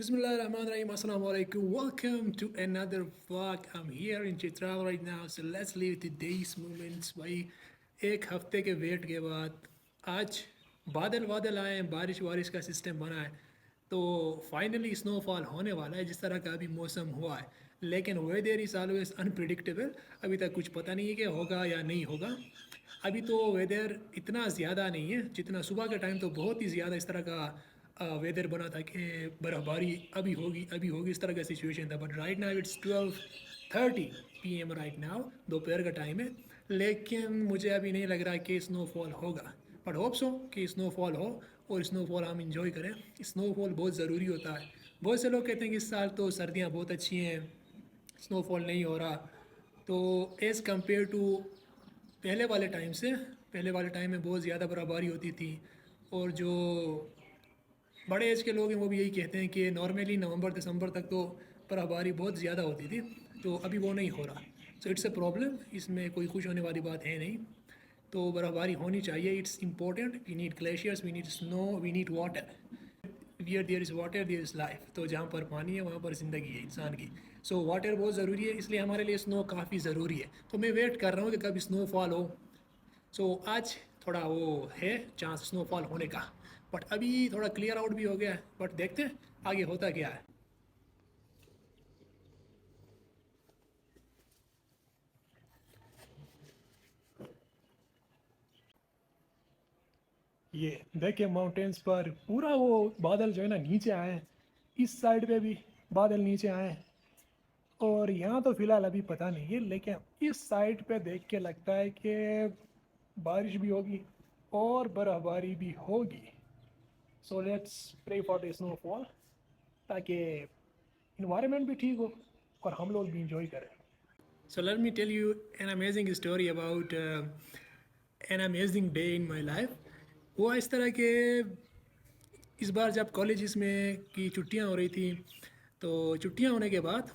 Bismillahirrahmanirrahim. Assalamu alaikum. Welcome to another vlog. I'm here in Chitral right now. So let's live today's moments. भाई एक हफ्ते के wait के बाद आज बादल बादल आए हैं, बारिश वारिश का सिस्टम बना है, तो फाइनली स्नोफॉल होने वाला है जिस तरह का अभी मौसम हुआ है। लेकिन वेदर इज़ ऑलवेज अनप्रिडिक्टेबल। अभी तक कुछ पता नहीं है कि होगा या नहीं होगा। अभी तो वेदर इतना ज़्यादा नहीं है जितना सुबह के टाइम तो बहुत ही ज़्यादा इस तरह का वेदर बना था कि बर्फ़बारी अभी होगी इस तरह का सिचुएशन था। But right now it's 12:30 PM right now, दोपहर का टाइम है। लेकिन मुझे अभी नहीं लग रहा कि स्नोफॉल होगा, बट होप सो कि स्नोफॉल हो और स्नोफॉल हम इंजॉय करें। स्नोफॉल बहुत ज़रूरी होता है। बहुत से लोग कहते हैं कि इस साल तो सर्दियाँ बहुत अच्छी हैं, स्नोफॉल नहीं हो रहा। तो एज़ कम्पेयर टू पहले वाले टाइम से, पहले वाले टाइम में बहुत ज़्यादा बर्फ़बारी होती थी। और जो बड़े एज के लोग हैं वो भी यही कहते हैं कि नॉर्मली नवंबर दिसंबर तक तो बर्फ़बारी बहुत ज़्यादा होती थी, तो अभी वो नहीं हो रहा। सो इट्स अ प्रॉब्लम, इसमें कोई खुश होने वाली बात है नहीं। तो बर्फ़बारी होनी चाहिए, it's important. We need glaciers, we need snow, we need water. Where there is water there is life. तो जहाँ पर पानी है वहाँ पर ज़िंदगी है इंसान की। सो वाटर बहुत ज़रूरी है, इसलिए हमारे लिए स्नो काफ़ी ज़रूरी है। तो मैं वेट कर रहा हूँ कि कब स्नोफॉल हो। सो आज थोड़ा वो है चांस स्नोफॉल होने का, बट अभी थोड़ा क्लियर आउट भी हो गया है। बट देखते हैं आगे होता क्या है। ये देखिए माउंटेन्स पर पूरा वो बादल जो है ना नीचे आए हैं। इस साइड पे भी बादल नीचे आए हैं। और यहाँ तो फ़िलहाल अभी पता नहीं है, लेकिन इस साइड पे देख के लगता है कि बारिश भी होगी और बर्फ़बारी भी होगी। So let's pray for the snowfall, ताकि इन्वायरमेंट भी ठीक हो और हम लोग भी इंजॉय करें। So let me tell you an amazing story about an amazing day in my life. वो इस तरह के, इस बार जब कॉलेज में की छुट्टियां हो रही थी, तो छुट्टियां होने के बाद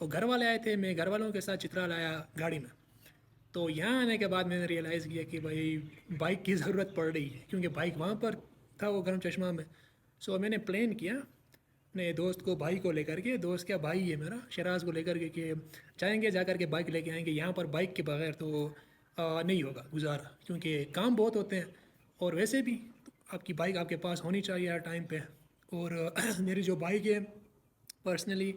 वो घर वाले आए थे, मैं घर वालों के साथ चित्राल आया गाड़ी में। तो यहाँ आने के बाद मैंने रियलाइज़ किया कि भाई बाइक की ज़रूरत पड़ रही है, क्योंकि बाइक वहाँ पर था वो गर्म चश्मा में। सो मैंने प्लान किया अपने दोस्त को, भाई को लेकर के, दोस्त क्या भाई है मेरा, शराज को लेकर के, कि जाएंगे, जा कर के बाइक लेके आएंगे। यहाँ पर बाइक के बगैर तो नहीं होगा गुजारा, क्योंकि काम बहुत होते हैं। और वैसे भी आपकी बाइक आपके पास होनी चाहिए हर टाइम पे। और मेरी जो बाइक है पर्सनली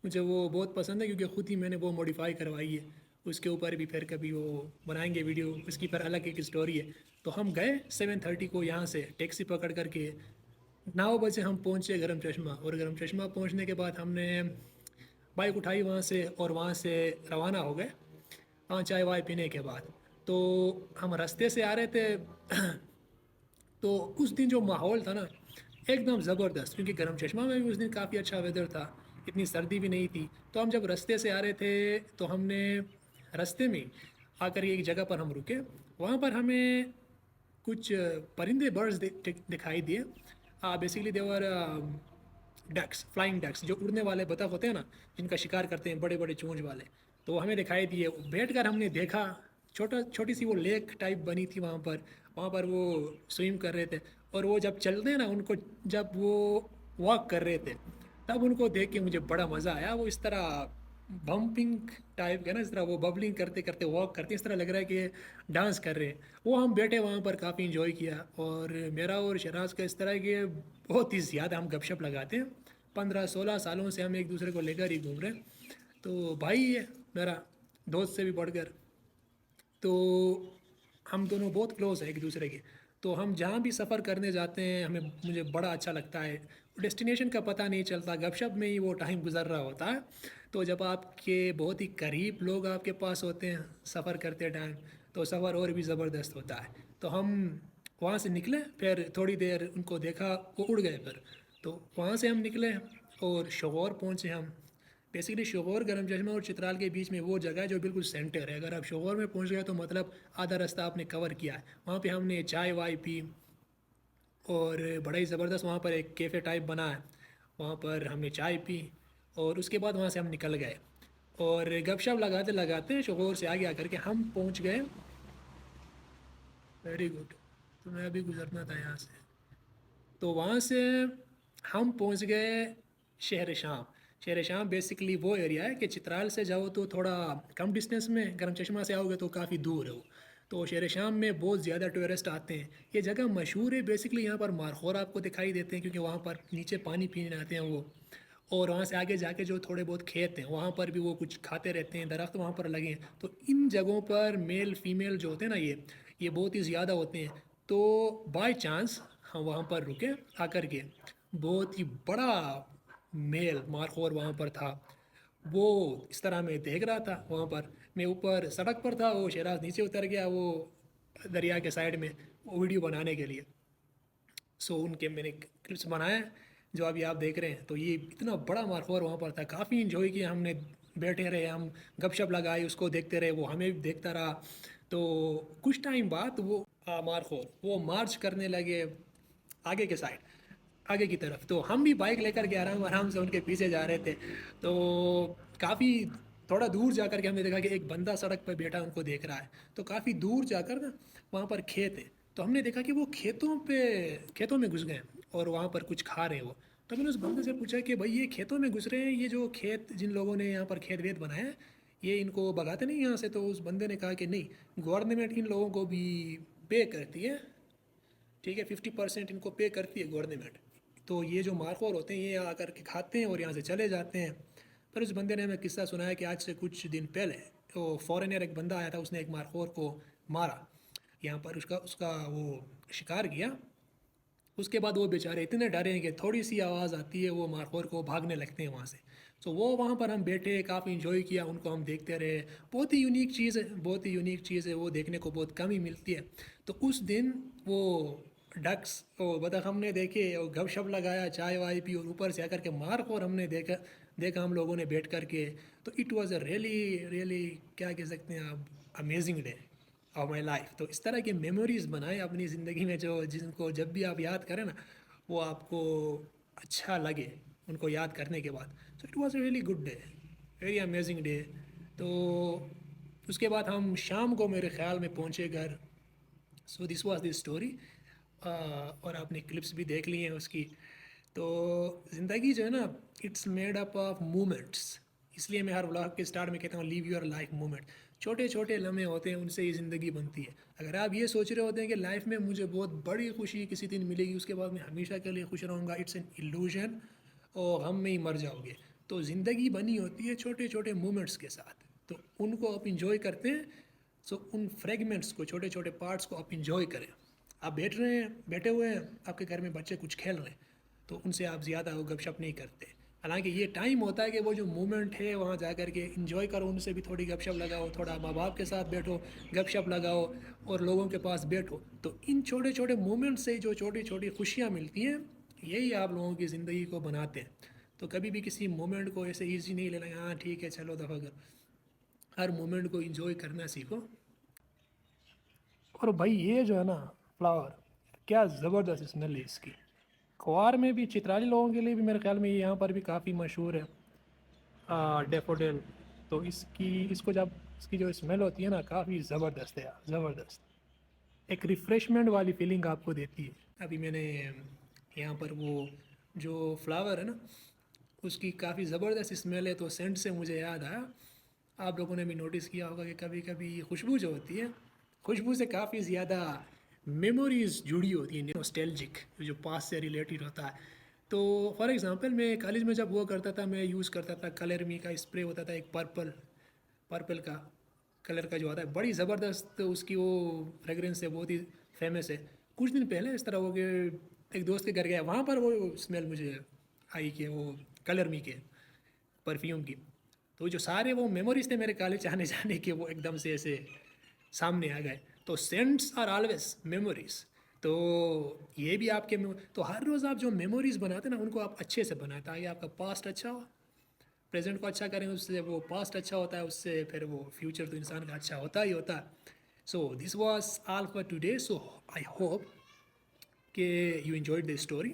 मुझे वो बहुत पसंद है, क्योंकि ख़ुद ही मैंने वो मॉडिफाई करवाई है। उसके ऊपर भी फिर कभी वो बनाएंगे वीडियो, उसकी पर अलग एक स्टोरी है। तो हम गए 7:30 को यहाँ से टैक्सी पकड़ करके, 9 बजे हम पहुँचे गरम चश्मा। और गरम चश्मा पहुँचने के बाद हमने बाइक उठाई वहाँ से और वहाँ से रवाना हो गए। हाँ, चाय वाय पीने के बाद तो हम रास्ते से आ रहे थे। तो उस दिन जो माहौल था ना, एकदम ज़बरदस्त, क्योंकि गरम चश्मा में भी उस दिन काफ़ी अच्छा वेदर था, इतनी सर्दी भी नहीं थी। तो हम जब रास्ते से आ रहे थे तो हमने रास्ते में आकर एक जगह पर हम रुके। वहाँ पर हमें कुछ परिंदे, बर्ड्स दिखाई दिए। बेसिकली देवर डक्स, फ्लाइंग डक्स, जो उड़ने वाले बतख होते हैं ना, जिनका शिकार करते हैं, बड़े बड़े चोंच वाले। तो वो हमें दिखाई दिए। बैठ कर हमने देखा, छोटी सी वो लेक टाइप बनी थी वहाँ पर। वहाँ पर वो स्विम कर रहे थे। और वो जब चलते हैं ना, उनको जब वो वॉक कर रहे थे, तब उनको देख के मुझे बड़ा मज़ा आया। वो इस तरह बम्पिंग टाइप का ना, इस तरह वो बबलिंग करते करते वॉक करते, इस तरह लग रहा है कि डांस कर रहे हैं। वो हम बैठे वहाँ पर काफ़ी इंजॉय किया। और मेरा और शराज का इस तरह के बहुत ही ज़्यादा हम गपशप लगाते हैं। 15-16 सालों से हम एक दूसरे को लेकर ही घूम रहे हैं। तो भाई है मेरा, दोस्त से भी बढ़कर। तो हम दोनों बहुत क्लोज हैं एक दूसरे के। तो हम जहाँ भी सफ़र करने जाते हैं, हमें मुझे बड़ा अच्छा लगता है। डेस्टिनेशन का पता नहीं चलता, गपशप में ही वो टाइम गुजर रहा होता है। तो जब आपके बहुत ही करीब लोग आपके पास होते हैं सफ़र करते टाइम, तो सफ़र और भी ज़बरदस्त होता है। तो हम वहाँ से निकले, फिर थोड़ी देर उनको देखा, वो उड़ गए फिर। तो वहाँ से हम निकले और शगौर पहुँचे हम। बेसिकली शगौर, गरम चश्मा और चित्राल के बीच में वो जगह है जो बिल्कुल सेंटर है। अगर आप शगौर में पहुंच गए तो मतलब आधा रास्ता आपने कवर किया है। वहाँ पे हमने चाय वाय पी और बड़ा ही ज़बरदस्त वहाँ पर एक कैफ़े टाइप बना है, वहाँ पर हमने चाय पी। और उसके बाद वहाँ से हम निकल गए। और गपशप लगाते लगाते शगौर से आगे आकर के हम पहुँच गए। Very good. तो मैं अभी गुजरना था यहाँ से। तो वहाँ से हम पहुँच गए शहर शाम। शहर शाम बेसिकली वो एरिया है कि चित्राल से जाओ तो थोड़ा कम डिस्टेंस में, गरम चश्मा से आओगे तो काफ़ी दूर है वो। तो शहर शाम में बहुत ज़्यादा टूरिस्ट आते हैं। ये जगह मशहूर है बेसिकली, यहाँ पर मारखोर आपको दिखाई देते हैं क्योंकि वहाँ पर नीचे पानी पीने आते हैं वो। और वहाँ से आगे जाके जो थोड़े बहुत खेत हैं वहाँ पर भी वो कुछ खाते रहते हैं, दरख्त वहाँ पर लगे हैं। तो इन जगहों पर मेल फीमेल जो होते हैं ना, ये बहुत ही ज़्यादा होते हैं। तो बाय चांस हम वहाँ पर रुके आकर के, बहुत ही बड़ा मेल मारखोर वहाँ पर था। वो इस तरह मैं देख रहा था वहाँ पर, मैं ऊपर सड़क पर था, वो शहराज नीचे उतर गया वो दरिया के साइड में वो वीडियो बनाने के लिए। सो उनके मैंने क्लिप्स बनाए जो अभी आप देख रहे हैं। तो ये इतना बड़ा मारखोर वहाँ पर था, काफ़ी इन्जॉय किया हमने, बैठे रहे हम, गपशप लगाई, उसको देखते रहे, वो हमें भी देखता रहा। तो कुछ टाइम बाद वो मारखोर वो मार्च करने लगे आगे के साइड, आगे की तरफ। तो हम भी बाइक लेकर के आराम आराम से उनके पीछे जा रहे थे। तो काफ़ी थोड़ा दूर जाकर के हमने देखा कि एक बंदा सड़क पर बैठा उनको देख रहा है। तो काफ़ी दूर जाकर ना वहाँ पर खेत है, तो हमने देखा कि वो खेतों में घुस गए और वहाँ पर कुछ खा रहे हैं वो। तो मैंने उस बंदे से पूछा कि भाई ये खेतों में घुस रहे हैं, ये जो खेत जिन लोगों ने यहाँ पर खेत वेत बनाया है, ये इनको भगाते नहीं यहाँ से? तो उस बंदे ने कहा कि नहीं, गवर्नमेंट इन लोगों को भी पे करती है, ठीक है, 50% इनको पे करती है गवर्नमेंट। तो ये जो मारखोर होते हैं ये आकर के खाते हैं और यहाँ से चले जाते हैं। पर उस बंदे ने हमें किस्सा सुनाया कि आज से कुछ दिन पहले तो फॉरेनर एक बंदा आया था, उसने एक मारखोर को मारा यहाँ पर, उसका उसका वो शिकार किया। उसके बाद वो बेचारे इतने डरे हैं कि थोड़ी सी आवाज़ आती है वो मारखोर को भागने लगते हैं वहाँ से। सो वो वहाँ पर हम बैठे, काफ़ी इन्जॉय किया, उनको हम देखते रहे। बहुत ही यूनिक चीज़ है, बहुत ही यूनिक चीज़ है, वो देखने को बहुत कम ही मिलती है। तो उस दिन वो डक्स वो बतख हमने देखे और गपशप लगाया, चाय वाय पी, और ऊपर से आकर के मारखोर हमने देखा देखा हम लोगों ने बैठ कर के। तो it was a really really, क्या कह सकते हैं आप, amazing day of my life. तो इस तरह की मेमोरीज़ बनाएं अपनी ज़िंदगी में, जो जिनको जब भी आप याद करें ना वो आपको अच्छा लगे उनको याद करने के बाद। So it was a really good day, very amazing day. तो उसके बाद हम शाम को मेरे ख्याल में पहुँचे घर। सो दिस वॉज द स्टोरी। और आपने क्लिप्स भी देख ली हैं उसकी। तो ज़िंदगी जो है ना, it's made up of moments. इसलिए मैं हर व्लॉग के स्टार्ट में कहता हूँ लीव योर लाइफ मोमेंट। छोटे छोटे लम्हे होते हैं, उनसे ही ज़िंदगी बनती है। अगर आप ये सोच रहे होते हैं कि लाइफ में मुझे बहुत बड़ी खुशी किसी दिन मिलेगी, उसके बाद मैं हमेशा के लिए खुश रहूँगा, इट्स एन इल्यूजन, और गम में ही मर जाओगे। तो ज़िंदगी बनी होती है छोटे छोटे मोमेंट्स के साथ, तो उनको आप इंजॉय करते हैं। सो उन फ्रेगमेंट्स को, छोटे छोटे पार्ट्स को आप इंजॉय करें। आप बैठे हुए हैं, आपके घर में बच्चे कुछ खेल रहे हैं, तो उनसे आप ज़्यादा वो गपशप नहीं करते। हालांकि ये टाइम होता है कि वो जो मोमेंट है वहाँ जा कर के इंजॉय करो, उनसे भी थोड़ी गपशप लगाओ, थोड़ा माँ बाप के साथ बैठो, गपशप लगाओ, और लोगों के पास बैठो। तो इन छोटे छोटे मोमेंट से जो छोटी छोटी खुशियाँ मिलती हैं, यही आप लोगों की ज़िंदगी को बनाते हैं। तो कभी भी किसी मोमेंट को ऐसे ईजी नहीं लेना, हाँ ठीक है चलो दफ़ा कर। हर मोमेंट को इंजॉय करना सीखो। और भाई ये जो है ना फ्लावर, क्या ज़बरदस्त स्मेल है इसकी। क्वार में भी, चित्राली लोगों के लिए भी मेरे ख्याल में ये यहाँ पर भी काफ़ी मशहूर है डेफोडिल। तो इसको जब इसकी जो स्मेल होती है ना, काफ़ी ज़बरदस्त है यार, ज़बरदस्त। एक रिफ़्रेशमेंट वाली फीलिंग आपको देती है। अभी मैंने यहाँ पर वो जो फ्लावर है ना, उसकी काफ़ी ज़बरदस्त स्मेल है, तो सेंट से मुझे याद आया, आप लोगों ने भी नोटिस किया होगा कि कभी कभी खुशबू जो होती है, खुशबू से काफ़ी ज़्यादा मेमोरीज़ जुड़ी होती हैं, नॉस्टैल्जिक, जो पास से रिलेटेड होता है। तो फॉर एग्ज़ाम्पल मैं कॉलेज में जब हुआ करता था, मैं यूज़ करता था कलर मी का स्प्रे होता था एक, पर्पल पर्पल का कलर का जो आता है, बड़ी ज़बरदस्त उसकी वो फ्रेगरेंस है, बहुत ही फेमस है। कुछ दिन पहले इस तरह हो गए, एक दोस्त के घर गया, वहाँ पर वो स्मेल मुझे आई कि वो कलर मी के परफ्यूम की। तो जो सारे वो मेमोरीज थे मेरे कॉलेज आने जाने के, वो एकदम से ऐसे सामने आ गए। तो सेंट्स आर ऑलवेज मेमोरीज। तो ये भी आपके तो हर रोज़ आप जो मेमोरीज बनाते हैं ना, उनको आप अच्छे से बनाए ताकि आपका पास्ट अच्छा हो, प्रेजेंट को अच्छा करें, उससे वो पास्ट अच्छा होता है, उससे फिर वो फ्यूचर तो इंसान का अच्छा होता ही होता है। So this was all for today. So I hope कि यू एंजॉयड द स्टोरी।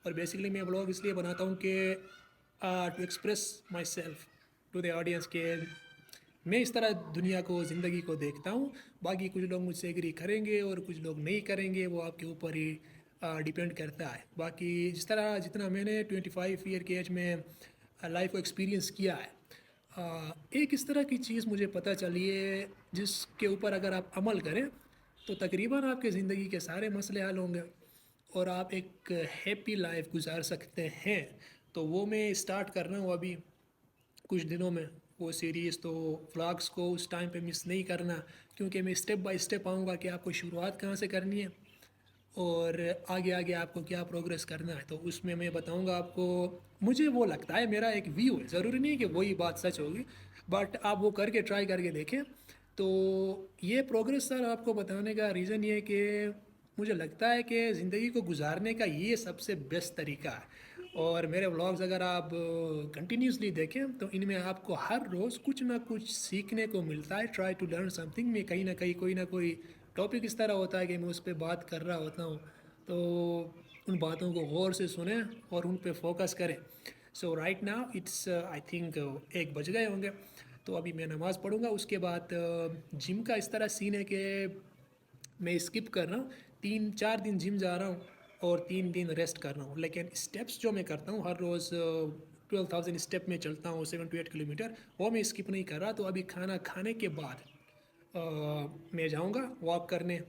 और बेसिकली मैं ब्लॉग इसलिए बनाता हूँ कि to express myself to the audience के मैं इस तरह दुनिया को, ज़िंदगी को देखता हूँ। बाकी कुछ लोग मुझसे एग्री करेंगे और कुछ लोग नहीं करेंगे, वो आपके ऊपर ही डिपेंड करता है। बाकी जिस तरह जितना मैंने 25 ईयर की एज में लाइफ को एक्सपीरियंस किया है, एक इस तरह की चीज़ मुझे पता चली है जिसके ऊपर अगर आप अमल करें तो तकरीबन आपके ज़िंदगी के सारे मसले हल होंगे और आप एक हैप्पी लाइफ गुजार सकते हैं। तो वो मैं स्टार्ट कर रहा हूँ अभी कुछ दिनों में वो सीरीज़। तो व्लॉग्स को उस टाइम पे मिस नहीं करना, क्योंकि मैं स्टेप बाय स्टेप आऊँगा कि आपको शुरुआत कहाँ से करनी है और आगे आगे आपको क्या प्रोग्रेस करना है। तो उसमें मैं बताऊंगा आपको। मुझे वो लगता है, मेरा एक व्यू है, ज़रूरी नहीं है कि वही बात सच होगी, बट आप वो करके ट्राई करके देखें। तो ये प्रोग्रेस सर आपको बताने का रीज़न ये है कि मुझे लगता है कि ज़िंदगी को गुजारने का ये सबसे बेस्ट तरीका है। और मेरे व्लॉग्स अगर आप कंटिन्यूसली देखें तो इनमें आपको हर रोज़ कुछ ना कुछ सीखने को मिलता है। ट्राई टू लर्न समथिंग में कहीं ना कहीं कोई ना कोई टॉपिक इस तरह होता है कि मैं उस पर बात कर रहा होता हूँ। तो उन बातों को गौर से सुने और उन पे फोकस करें। So right now it's I think 1 बज गए होंगे। तो अभी मैं नमाज़ पढ़ूँगा, उसके बाद जिम का इस तरह सीन है कि मैं स्किप कर रहा हूँ। 3-4 दिन जिम जा रहा हूँ और 3 दिन रेस्ट कर रहा हूँ। लेकिन स्टेप्स जो मैं करता हूँ हर रोज़ 12,000 स्टेप में चलता हूँ 7 to 8 किलोमीटर, वो मैं स्किप नहीं कर रहा। तो अभी खाना खाने के बाद मैं जाऊँगा वॉक करने।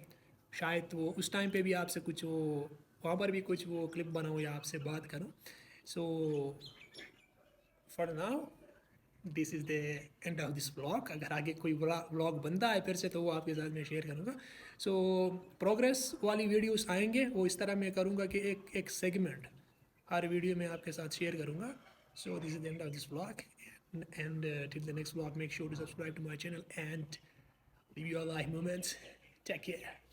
शायद वो उस टाइम पे भी आपसे कुछ वो वहाँ पर भी कुछ वो क्लिप बनाऊँ या आपसे बात करूँ। So for now this is the end of this vlog. अगर आगे कोई व्लॉग बनता है फिर से तो वो आपके साथ मैं शेयर करूँगा। सो प्रोग्रेस वाली वीडियोस आएंगे, वो इस तरह मैं करूँगा कि एक एक सेगमेंट हर वीडियो में आपके साथ शेयर करूँगा। So this is the end of this vlog and till the next vlog, make sure to subscribe to my channel and leave your life moments. Take care.